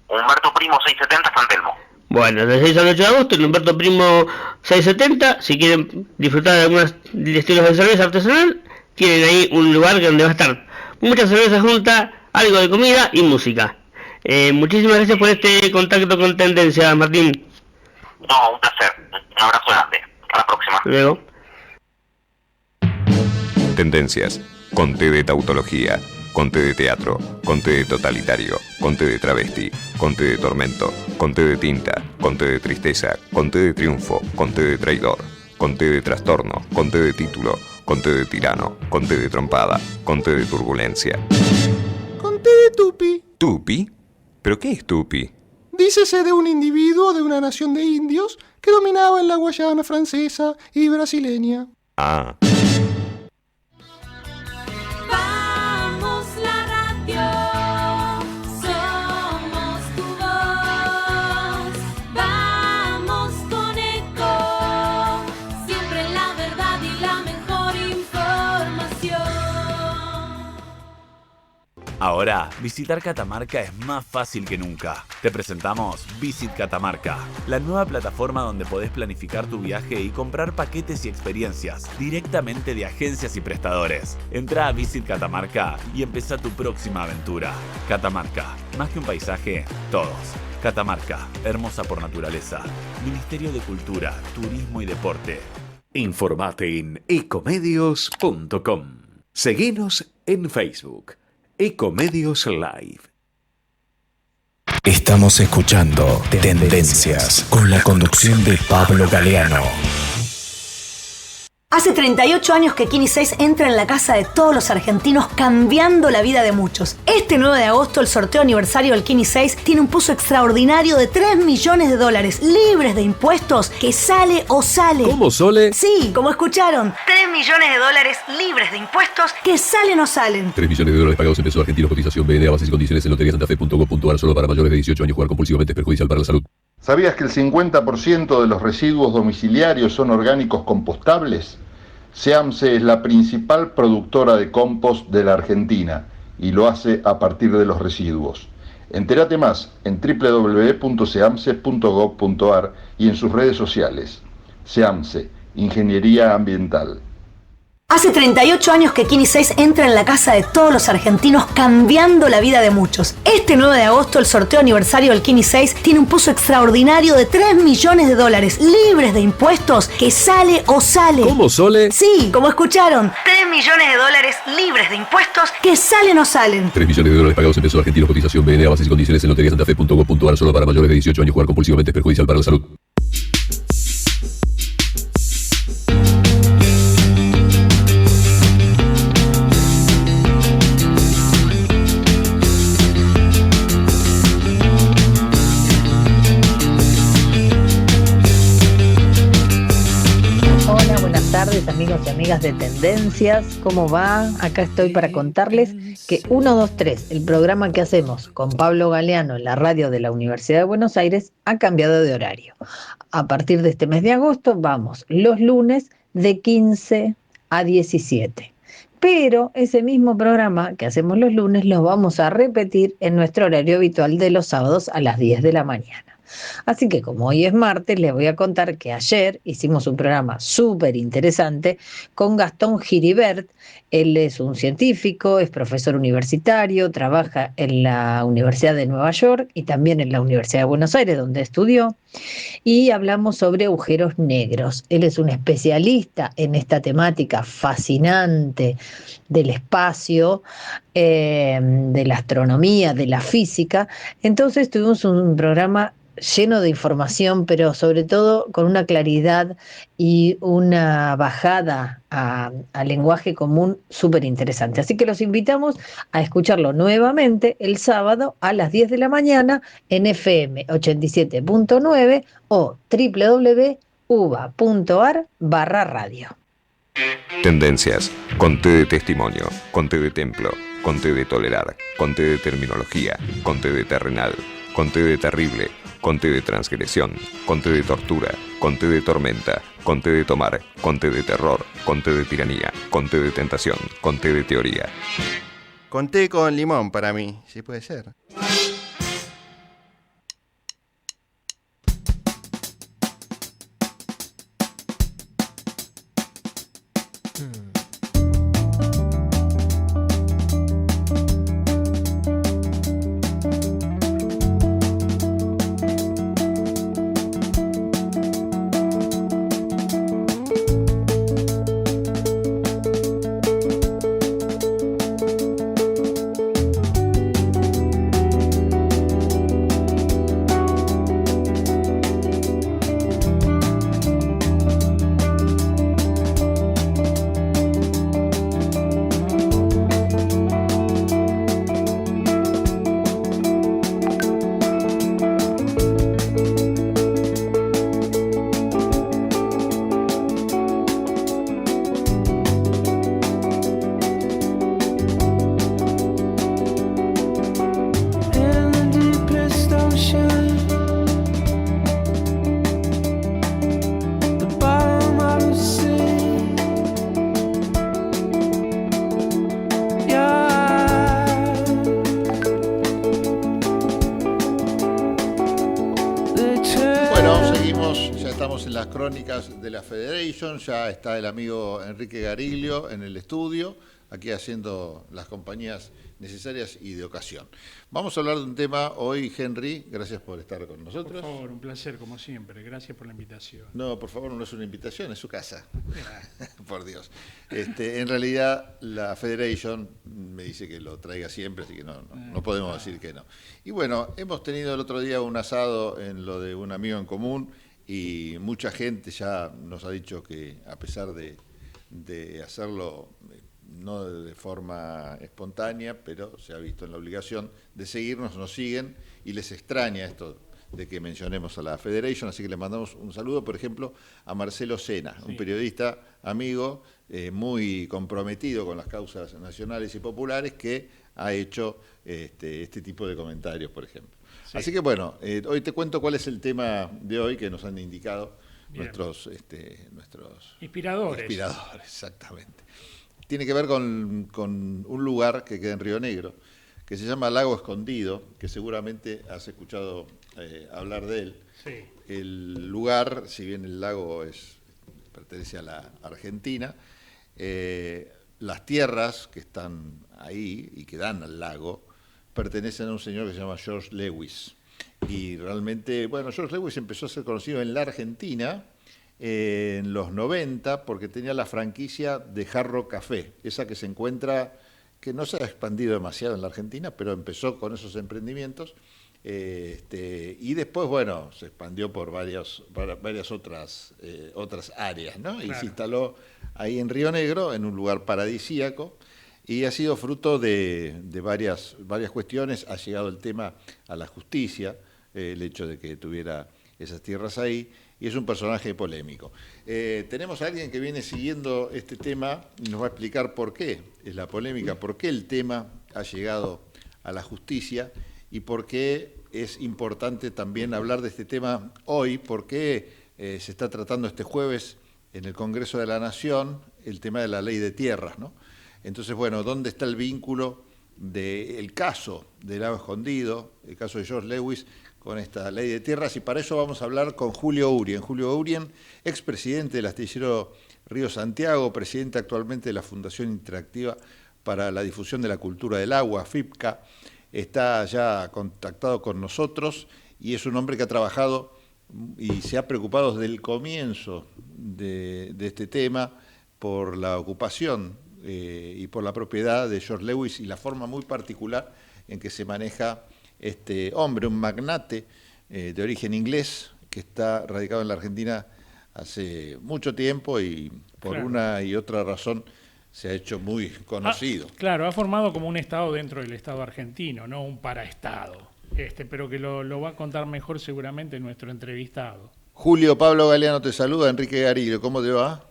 Humberto Primo 670, San Telmo. Bueno, del 6 al 8 de agosto, en Humberto Primo 670, si quieren disfrutar de algunos estilos de cerveza artesanal, tienen ahí un lugar donde va a estar mucha cerveza junta, algo de comida y música. Muchísimas gracias por este contacto con Tendencia, Martín. No, un placer. Un abrazo grande. Hasta la próxima. Luego. Tendencias. Conté de tautología. Conté de teatro. Conté de totalitario. Conté de travesti. Conté de tormento. Conté de tinta. Conté de tristeza. Conté de triunfo. Conté de traidor. Conté de trastorno. Conté de título. Conté de tirano. Conté de trompada. Conté de turbulencia. Conté de tupi. ¿Tupi? ¿Pero qué es tupi? Dícese de un individuo de una nación de indios que dominaba en la Guayana francesa y brasileña. Ah. Vamos la radio, somos tu voz. Vamos con Eco, siempre la verdad y la mejor información. Ahora, visitar Catamarca es más fácil que nunca. Te presentamos Visit Catamarca, la nueva plataforma donde podés planificar tu viaje y comprar paquetes y experiencias directamente de agencias y prestadores. Entra a Visit Catamarca y empezá tu próxima aventura. Catamarca, más que un paisaje, todos. Catamarca, hermosa por naturaleza. Ministerio de Cultura, Turismo y Deporte. Informate en ecomedios.com. Seguinos en Facebook. Ecomedios Live. Estamos escuchando Tendencias con la conducción de Pablo Galeano. Hace 38 años que Kini 6 entra en la casa de todos los argentinos, cambiando la vida de muchos. Este 9 de agosto, el sorteo aniversario del Kini 6 tiene un puzo extraordinario de $3 millones libres de impuestos, que sale o sale. ¿Cómo, Sole? Sí, como escucharon, $3 millones libres de impuestos, que salen o salen. $3 millones pagados en pesos argentinos. Cotización BNA, bases y condiciones en loteriasantafe.gov.ar. Solo para mayores de 18 años. Jugar compulsivamente es perjudicial para la salud. ¿Sabías que el 50% de los residuos domiciliarios son orgánicos compostables? SEAMSE es la principal productora de compost de la Argentina y lo hace a partir de los residuos. Entérate más en www.seamse.gov.ar y en sus redes sociales. SEAMSE, Ingeniería Ambiental. Hace 38 años que Kini 6 entra en la casa de todos los argentinos, cambiando la vida de muchos. Este 9 de agosto, el sorteo aniversario del Kini 6 tiene un puzo extraordinario de $3 millones libres de impuestos, que sale o sale. ¿Cómo, Sole? Sí, como escucharon, $3 millones libres de impuestos, que salen o salen. $3 millones pagados en pesos argentinos. Cotización BNA, bases y condiciones en loteriasantafe.gov.ar. Solo para mayores de 18 años. Jugar compulsivamente es perjudicial para la salud. Buenas tardes, amigos y amigas de Tendencias, ¿cómo va? Acá estoy para contarles que 123, el programa que hacemos con Pablo Galeano en la radio de la Universidad de Buenos Aires, ha cambiado de horario. A partir de este mes de agosto vamos los lunes de 15 a 17. Pero ese mismo programa que hacemos los lunes lo vamos a repetir en nuestro horario habitual de los sábados a las 10 de la mañana. Así que como hoy es martes, les voy a contar que ayer hicimos un programa súper interesante con Gastón Giribert. Él es un científico, es profesor universitario, trabaja en la Universidad de Nueva York y también en la Universidad de Buenos Aires, donde estudió, y hablamos sobre agujeros negros. Él es un especialista en esta temática fascinante del espacio, de la astronomía, de la física. Entonces tuvimos un programa lleno de información, pero sobre todo con una claridad y una bajada al lenguaje común súper interesante. Así que los invitamos a escucharlo nuevamente el sábado a las 10 de la mañana en FM 87.9 o www.uva.ar/radio. Tendencias, con T de testimonio, con T de templo, con T de tolerar, con T de terminología, con T de terrenal, con T de terrible, con T de transgresión, con T de tortura, con T de tormenta, con T de tomar, con T de terror, con T de tiranía, con T de tentación, con T de teoría. Con té con limón para mí, sí puede ser. Crónicas de la Federation, ya está el amigo Enrique Gariglio en el estudio, aquí haciendo las compañías necesarias y de ocasión. Vamos a hablar de un tema hoy, Henry, gracias por estar con nosotros. Por favor, un placer como siempre, gracias por la invitación. No, por favor, no es una invitación, es su casa. Por Dios. En realidad, la Federation me dice que lo traiga siempre, así que no podemos decir que no. Y bueno, hemos tenido el otro día un asado en lo de un amigo en común, y mucha gente ya nos ha dicho que, a pesar de de hacerlo no de forma espontánea, pero se ha visto en la obligación de seguirnos, nos siguen y les extraña esto de que mencionemos a la Federation, así que le mandamos un saludo, por ejemplo, a Marcelo Sena, un periodista amigo muy comprometido con las causas nacionales y populares que ha hecho este tipo de comentarios, por ejemplo. Sí. Así que bueno, hoy te cuento cuál es el tema de hoy que nos han indicado nuestros inspiradores. Inspiradores, exactamente. Tiene que ver con un lugar que queda en Río Negro, que se llama Lago Escondido, que seguramente has escuchado hablar de él. Sí. El lugar, si bien el lago pertenece a la Argentina, las tierras que están ahí y que dan al lago pertenecen a un señor que se llama George Lewis. Y realmente, bueno, George Lewis empezó a ser conocido en la Argentina en los 90 porque tenía la franquicia de Jarro Café, esa que se encuentra, que no se ha expandido demasiado en la Argentina, pero empezó con esos emprendimientos. Y después, bueno, se expandió por varias otras áreas, ¿no? Claro. Y se instaló ahí en Río Negro, en un lugar paradisíaco, y ha sido fruto de varias cuestiones. Ha llegado el tema a la justicia, el hecho de que tuviera esas tierras ahí, y es un personaje polémico. Tenemos a alguien que viene siguiendo este tema y nos va a explicar por qué es la polémica, por qué el tema ha llegado a la justicia, y por qué es importante también hablar de este tema hoy, porque se está tratando este jueves en el Congreso de la Nación el tema de la ley de tierras, ¿no? Entonces, bueno, ¿dónde está el vínculo del caso del Lago Escondido, el caso de George Lewis, con esta ley de tierras? Y para eso vamos a hablar con Julio Urien. Julio Urien, expresidente del astillero Río Santiago, presidente actualmente de la Fundación Interactiva para la Difusión de la Cultura del Agua, FIPCA. Está ya contactado con nosotros y es un hombre que ha trabajado y se ha preocupado desde el comienzo de este tema por la ocupación y por la propiedad de George Lewis y la forma muy particular en que se maneja este hombre, un magnate de origen inglés que está radicado en la Argentina hace mucho tiempo y por una y otra razón se ha hecho muy conocido. Claro, ha formado como un estado dentro del Estado argentino, no un paraestado, pero que lo va a contar mejor seguramente nuestro entrevistado. Julio, Pablo Galeano te saluda, Enrique Garillo, ¿cómo te va?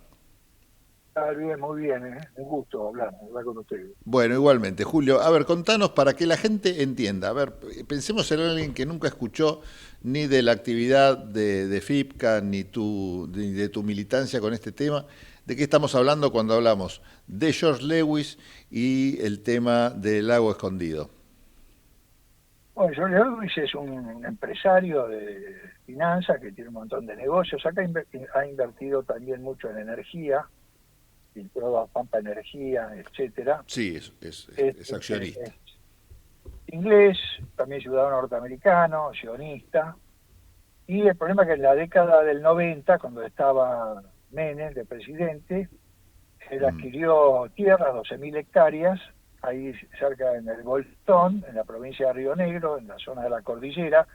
Bien, muy bien, un gusto hablar con ustedes. Bueno, igualmente. Julio, a ver, contanos para que la gente entienda. A ver, pensemos en alguien que nunca escuchó ni de la actividad de FIPCA, ni de tu militancia con este tema. ¿De qué estamos hablando cuando hablamos de George Lewis y el tema del Lago Escondido? Bueno, George Lewis es un empresario de finanzas que tiene un montón de negocios. Acá ha invertido también mucho en energía, toda Pampa Energía, etcétera. Sí, es accionista. Es inglés, también ciudadano norteamericano, sionista. Y el problema es que en la década del 90, cuando estaba Menem de presidente, él adquirió tierras, 12.000 hectáreas, ahí cerca en el Bolsón, en la provincia de Río Negro, en la zona de la cordillera,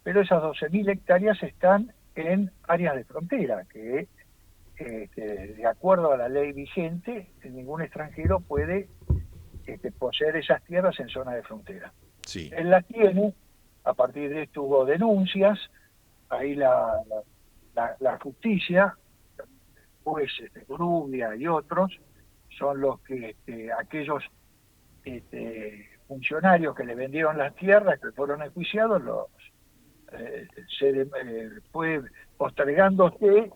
pero esas 12.000 hectáreas están en áreas de frontera, que de acuerdo a la ley vigente, ningún extranjero puede poseer esas tierras en zona de frontera. Sí. Él las tiene, a partir de esto hubo denuncias, ahí la justicia, jueces de Grubia y otros, son los que aquellos funcionarios que le vendieron las tierras, que fueron enjuiciados, fue postergándose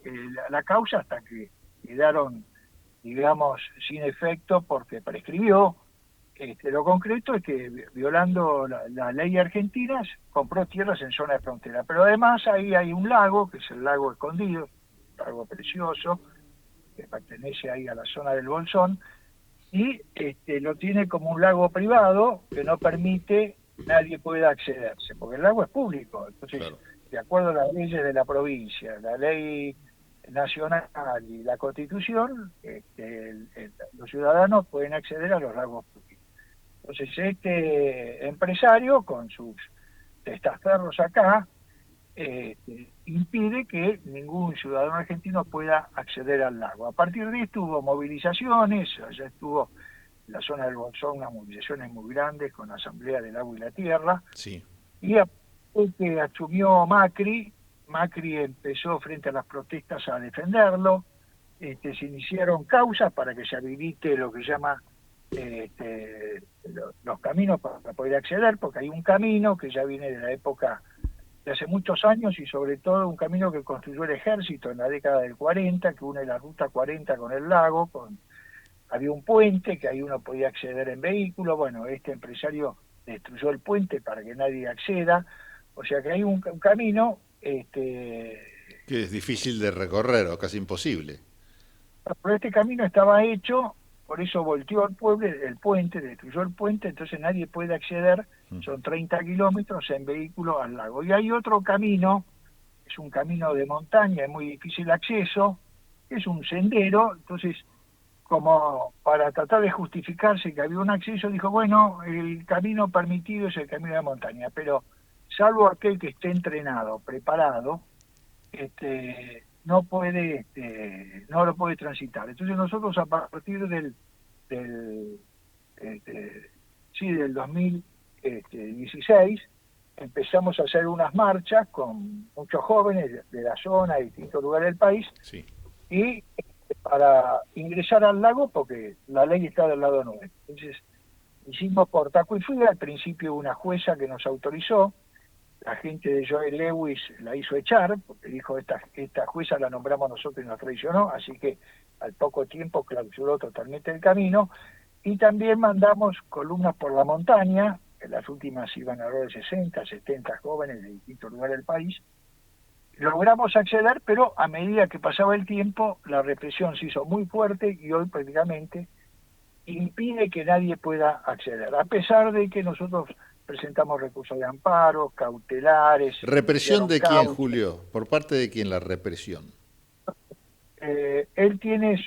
la causa hasta que quedaron, digamos, sin efecto porque prescribió. Lo concreto es que, violando la ley argentina, compró tierras en zona de frontera. Pero además ahí hay un lago, que es el Lago Escondido, un lago precioso, que pertenece ahí a la zona del Bolsón, y lo tiene como un lago privado que no permite nadie pueda accederse, porque el lago es público. Entonces, claro, de acuerdo a las leyes de la provincia, la ley nacional y la Constitución, los ciudadanos pueden acceder a los lagos públicos. Entonces, este empresario, con sus testaferros acá, impide que ningún ciudadano argentino pueda acceder al lago. A partir de esto hubo movilizaciones, allá estuvo en la zona del Bolsón unas movilizaciones muy grandes con la Asamblea del Agua y la Tierra, Sí. y a que asumió Macri empezó frente a las protestas a defenderlo, se iniciaron causas para que se habilite lo que llama los caminos para poder acceder, porque hay un camino que ya viene de la época de hace muchos años y sobre todo un camino que construyó el ejército en la década del 40, que une la ruta 40 con el lago, había un puente que ahí uno podía acceder en vehículo, bueno, este empresario destruyó el puente para que nadie acceda, o sea que hay un camino Que es difícil de recorrer o casi imposible. pero este camino estaba hecho, por eso volteó el puente, destruyó el puente, entonces nadie puede acceder, son 30 kilómetros en vehículo al lago. Y hay otro camino, es un camino de montaña, es muy difícil acceso, es un sendero, entonces como para tratar de justificarse que había un acceso, dijo, bueno, el camino permitido es el camino de montaña, pero salvo aquel que esté entrenado, preparado, no lo puede transitar. Entonces nosotros a partir del 2016 empezamos a hacer unas marchas con muchos jóvenes de la zona y distintos lugares del país, Sí. y para ingresar al lago, porque la ley está del lado nuestro. Entonces hicimos por taco y fuga, al principio una jueza que nos autorizó, la gente de Joel Lewis la hizo echar, porque dijo, esta jueza la nombramos nosotros y nos traicionó, así que al poco tiempo clausuró totalmente el camino, y también mandamos columnas por la montaña, en las últimas iban alrededor de 60, 70 jóvenes de distintos lugares del país. Logramos acceder, pero a medida que pasaba el tiempo, la represión se hizo muy fuerte y hoy prácticamente impide que nadie pueda acceder, a pesar de que nosotros presentamos recursos de amparo, cautelares. ¿Represión de quién, cautas. Julio? ¿Por parte de quién la represión? Él tiene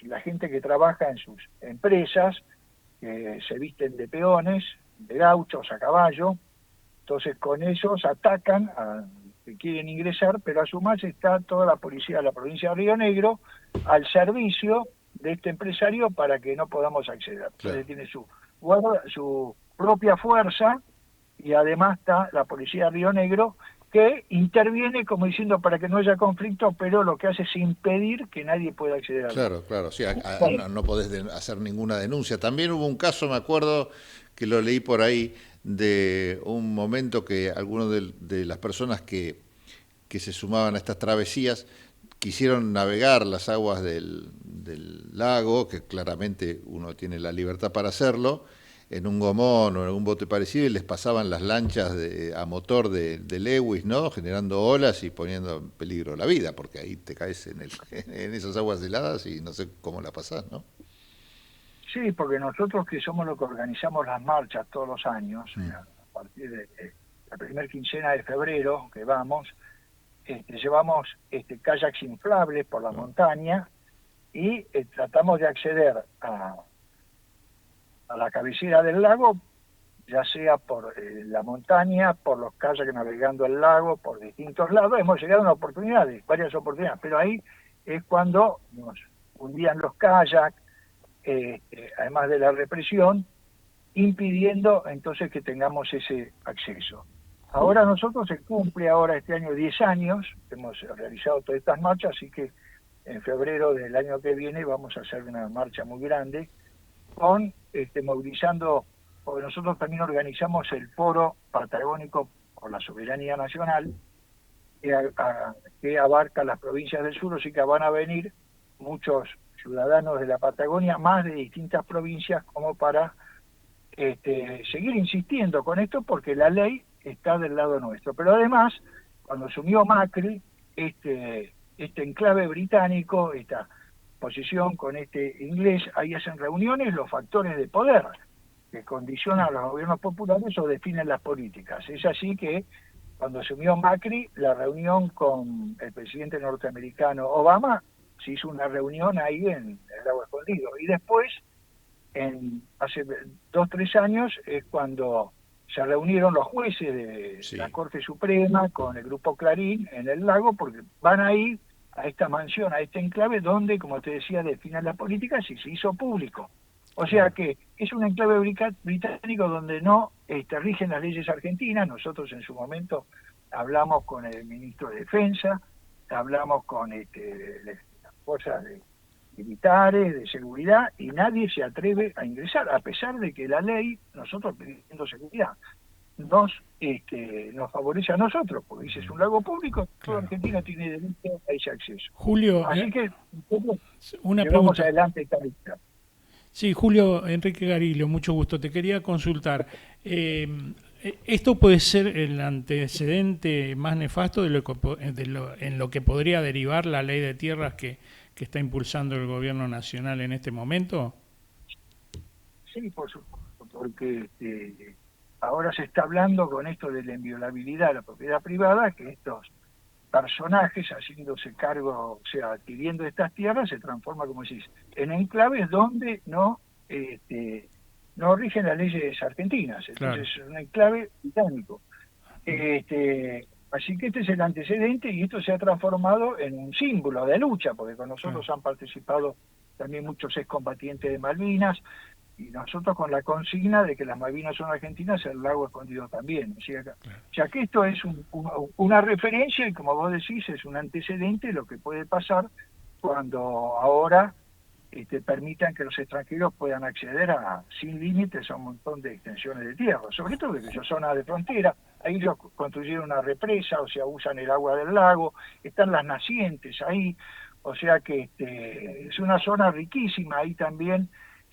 la gente que trabaja en sus empresas, que se visten de peones, de gauchos a caballo, entonces con ellos atacan a que quieren ingresar, pero a su vez está toda la policía de la provincia de Río Negro al servicio de este empresario para que no podamos acceder. Entonces tiene su propia fuerza y además está la policía de Río Negro que interviene como diciendo para que no haya conflicto, pero lo que hace es impedir que nadie pueda acceder al Claro, claro, sí, no podés hacer ninguna denuncia. También hubo un caso, me acuerdo, que lo leí por ahí, de un momento que algunos de las personas que se sumaban a estas travesías quisieron navegar las aguas del lago, que claramente uno tiene la libertad para hacerlo, en un gomón o en un bote parecido, y les pasaban las lanchas a motor de Lewis, ¿no? Generando olas y poniendo en peligro la vida, porque ahí te caes en esas aguas heladas y no sé cómo la pasás, ¿no? Sí, porque nosotros que somos los que organizamos las marchas todos los años, a partir de la primera quincena de febrero que vamos, llevamos kayaks inflables por la montaña y tratamos de acceder a la cabecera del lago, ya sea por la montaña, por los kayaks navegando el lago, por distintos lados. Hemos llegado a varias oportunidades, pero ahí es cuando nos hundían los kayaks, además de la represión, impidiendo entonces que tengamos ese acceso. Ahora nosotros se cumple este año 10 años, hemos realizado todas estas marchas, así que en febrero del año que viene vamos a hacer una marcha muy grande, con movilizando, porque nosotros también organizamos el Foro Patagónico por la Soberanía Nacional, que abarca las provincias del sur, así que van a venir muchos ciudadanos de la Patagonia, más de distintas provincias, como para seguir insistiendo con esto, porque la ley está del lado nuestro. Pero además, cuando asumió Macri, este enclave británico, esta posición con inglés, ahí hacen reuniones los factores de poder que condicionan a los gobiernos populares o definen las políticas. Es así que cuando asumió Macri, la reunión con el presidente norteamericano Obama, se hizo una reunión ahí en el Lago Escondido. Y después, hace 2 o 3 años, es cuando se reunieron los jueces de la Corte Suprema con el Grupo Clarín en el lago, porque van a ir a esta mansión, a este enclave, donde, como te decía, definen la política, si se hizo público. O sea que es un enclave británico donde no rigen las leyes argentinas. Nosotros en su momento hablamos con el ministro de Defensa, hablamos con las fuerzas militares, de seguridad, y nadie se atreve a ingresar, a pesar de que la ley, nosotros pidiendo seguridad, nos favorece a nosotros, porque dice es un lago público, toda Argentina tiene derecho a ese acceso. Julio, así que una llevamos pregunta. adelante esta lista. Sí, Julio, Enrique Garillo, mucho gusto. Te quería consultar. ¿Esto puede ser el antecedente más nefasto de en lo que podría derivar la ley de tierras que está impulsando el gobierno nacional en este momento? Sí, por supuesto, porque ahora se está hablando con esto de la inviolabilidad de la propiedad privada, que estos personajes haciéndose cargo, o sea, adquiriendo estas tierras, se transforma, como decís, en enclaves donde no rigen las leyes argentinas. Entonces es un enclave británico. Así que este es el antecedente, y esto se ha transformado en un símbolo de lucha, porque con nosotros han participado también muchos excombatientes de Malvinas, y nosotros con la consigna de que las Malvinas son argentinas, el lago escondido también. O sea que esto es una referencia, y como vos decís, es un antecedente de lo que puede pasar cuando ahora permitan que los extranjeros puedan acceder sin límites a un montón de extensiones de tierra, sobre todo en aquellas zonas de frontera. Ahí ellos construyeron una represa, o sea, usan el agua del lago, están las nacientes ahí, o sea que es una zona riquísima. Ahí también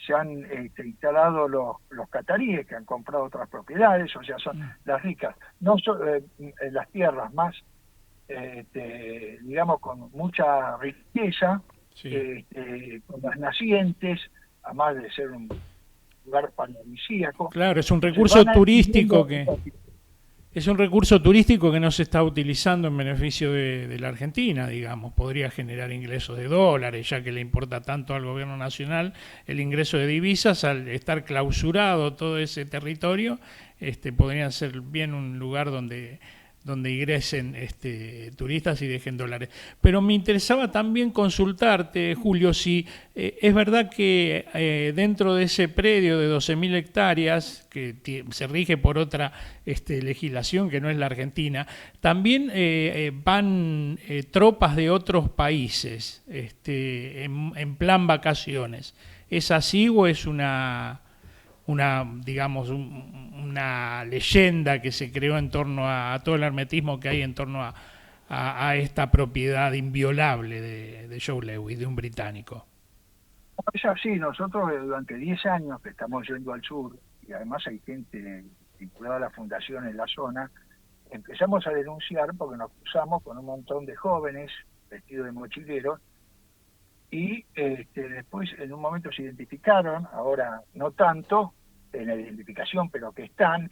se han instalado los cataríes, que han comprado otras propiedades, o sea, son las ricas, no son las tierras más, digamos, con mucha riqueza, con las nacientes, además de ser un lugar paradisíaco. Claro, es un recurso turístico que no se está utilizando en beneficio de la Argentina, digamos. Podría generar ingresos de dólares, ya que le importa tanto al gobierno nacional el ingreso de divisas. Al estar clausurado todo ese territorio, podría ser bien un lugar donde ingresen turistas y dejen dólares. Pero me interesaba también consultarte, Julio, si es verdad que dentro de ese predio de 12.000 hectáreas, que se rige por otra legislación que no es la Argentina, también van tropas de otros países en plan vacaciones. ¿Es así o es una digamos, una leyenda que se creó en torno a todo el hermetismo que hay en torno a esta propiedad inviolable de Joe Lewis, de un británico? Es así. Nosotros durante 10 años que estamos yendo al sur, y además hay gente vinculada a la fundación en la zona, empezamos a denunciar porque nos cruzamos con un montón de jóvenes vestidos de mochileros, y después en un momento se identificaron, ahora no tanto en la identificación, pero que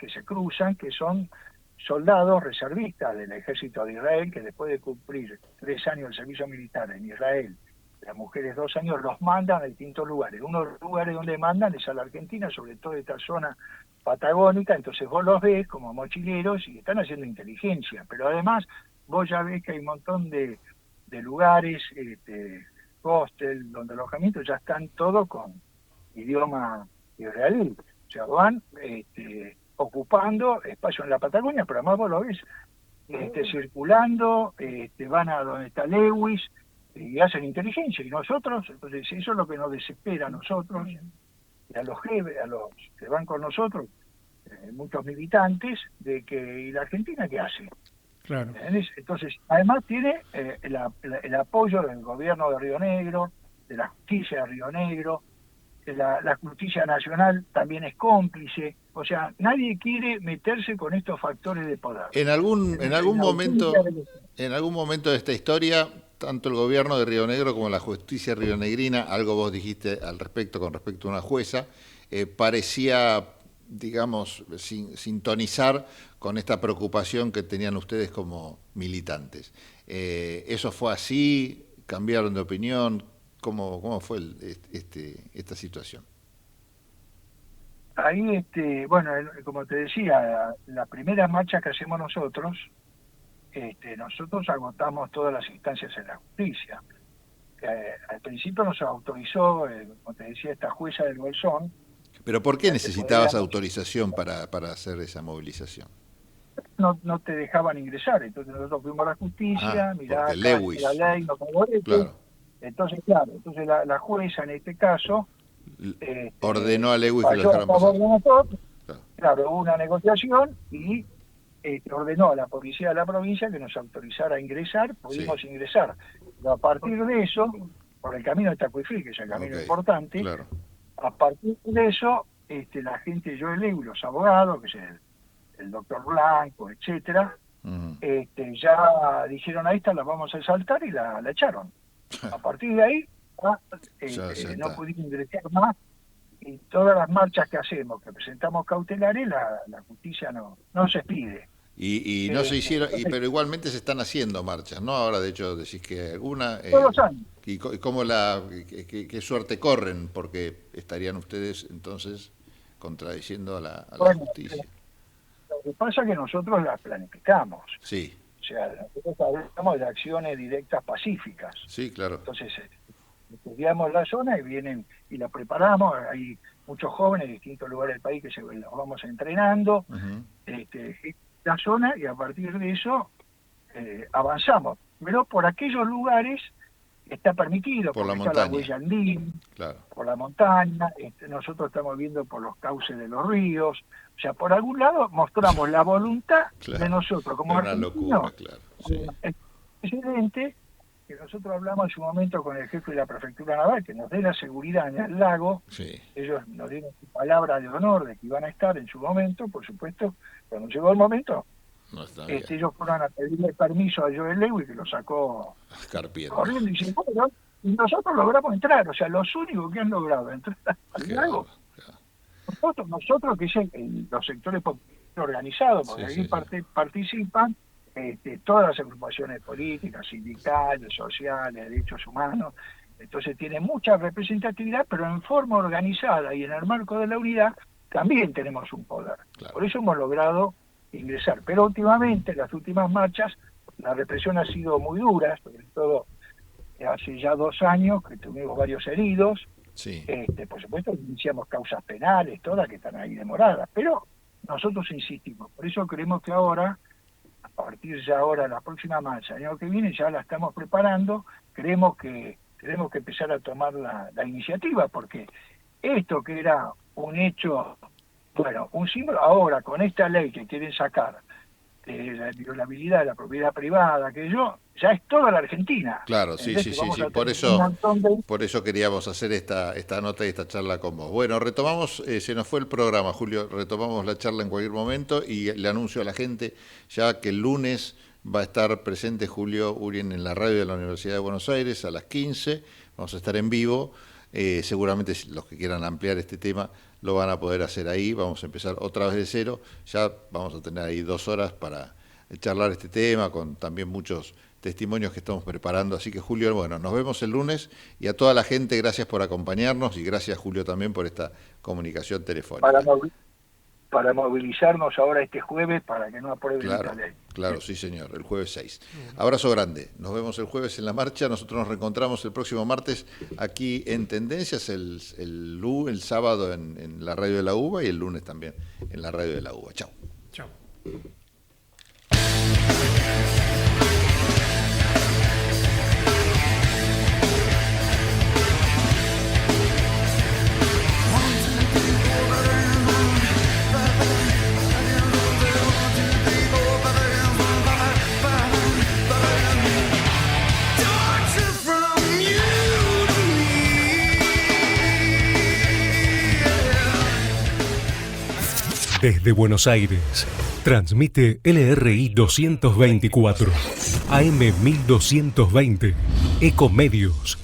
se cruzan, que son soldados reservistas del ejército de Israel, que después de cumplir 3 años de servicio militar en Israel, las mujeres 2 años, los mandan a distintos lugares. Uno de los lugares donde mandan es a la Argentina, sobre todo esta zona patagónica. Entonces vos los ves como mochileros y están haciendo inteligencia, pero además vos ya ves que hay un montón de lugares, hostel, donde alojamientos ya están todo con idioma israelí. O sea, van ocupando espacio en la Patagonia, pero además vos lo ves circulando, van a donde está Lewis y hacen inteligencia. Y nosotros, entonces eso es lo que nos desespera a nosotros y a los que van con nosotros, muchos militantes, de que ¿y la Argentina qué hace? Claro. Entonces, además tiene el apoyo del gobierno de Río Negro, de la justicia de Río Negro, la justicia nacional también es cómplice. O sea, nadie quiere meterse con estos factores de poder. En algún momento de esta historia, tanto el gobierno de Río Negro como la justicia rionegrina, algo vos dijiste al respecto con respecto a una jueza, parecía, digamos, sintonizar con esta preocupación que tenían ustedes como militantes. ¿Eso fue así? ¿Cambiaron de opinión? ¿Cómo fue esta situación? Ahí, bueno, como te decía, la primera marcha que hacemos nosotros agotamos todas las instancias en la justicia. Al principio nos autorizó, como te decía, esta jueza del Bolsón. ¿Pero por qué necesitabas autorización para hacer esa movilización? No te dejaban ingresar, entonces nosotros fuimos a la justicia, mirá, porque Lewis. la ley no favorece. Claro. Entonces, la jueza en este caso ordenó a Lewis que lo dejaran pasar. pasar. Claro, hubo una negociación y ordenó a la policía de la provincia que nos autorizara a ingresar, pudimos ingresar. Pero a partir de eso, por el camino de Tacuifí, que es el camino importante, a partir de eso, la gente, yo y los abogados, que es el doctor Blanco, etcétera, ya dijeron, ahí está, la vamos a saltar y la echaron. A partir de ahí, no pudimos ingresar más, y todas las marchas que hacemos, que presentamos cautelares, la justicia no se pide. Y no se hicieron, pero igualmente se están haciendo marchas, ¿no? Ahora, de hecho, decís que alguna... todos los años. ¿Y cómo qué suerte corren? Porque estarían ustedes, entonces, contradiciendo a la justicia. Lo que pasa es que nosotros las planificamos. Sí. O sea, nosotros hablamos de acciones directas pacíficas. Sí, claro. Entonces, estudiamos la zona y vienen y la preparamos. Hay muchos jóvenes de distintos lugares del país que los vamos entrenando. La zona, y a partir de eso avanzamos. Pero por aquellos lugares está permitido, por la montaña, está la huella andina, por la montaña, nosotros estamos viendo por los cauces de los ríos, o sea, por algún lado mostramos la voluntad de nosotros como argentinos. El presidente, que nosotros hablamos en su momento con el jefe de la prefectura naval, que nos dé la seguridad en el lago, ellos nos dieron su palabra de honor de que iban a estar en su momento, por supuesto, cuando llegó el momento, ellos fueron a pedirle permiso a Joel Lewis, que lo sacó corriendo, y nosotros logramos entrar, o sea, los únicos que han logrado entrar al lago, nosotros que es los sectores organizados, porque aquí participan todas las agrupaciones políticas, sindicales, sociales, derechos humanos, entonces tiene mucha representatividad, pero en forma organizada y en el marco de la unidad también tenemos un poder. Por eso hemos logrado ingresar. Pero últimamente, las últimas marchas, la represión ha sido muy dura, sobre todo hace ya 2 años que tuvimos varios heridos. Por supuesto, iniciamos causas penales, todas que están ahí demoradas, pero nosotros insistimos. Por eso creemos que ahora, a partir de ahora, la próxima marcha, el año que viene, ya la estamos preparando. Creemos que tenemos que empezar a tomar la iniciativa, porque esto que era un hecho, bueno, un símbolo, ahora con esta ley que quieren sacar de la inviolabilidad de la propiedad privada, que ya es toda la Argentina. Claro, sí. Por eso queríamos hacer esta nota y esta charla con vos. Bueno, retomamos, se nos fue el programa, Julio, retomamos la charla en cualquier momento y le anuncio a la gente ya que el lunes va a estar presente Julio Urien en la radio de la Universidad de Buenos Aires a las 15, vamos a estar en vivo, seguramente los que quieran ampliar este tema lo van a poder hacer ahí, vamos a empezar otra vez de cero, ya vamos a tener ahí 2 horas para charlar este tema, con también muchos testimonios que estamos preparando, así que Julio, bueno, nos vemos el lunes, y a toda la gente, gracias por acompañarnos, y gracias Julio también por esta comunicación telefónica. Para movilizarnos ahora este jueves para que no aprueben esta ley. Claro, sí señor, el jueves 6. Abrazo grande, nos vemos el jueves en la marcha, nosotros nos reencontramos el próximo martes aquí en Tendencias, el sábado en la radio de la UBA y el lunes también en la radio de la UBA. Chao. Chao. Desde Buenos Aires, transmite LRI 224, AM 1220, Ecomedios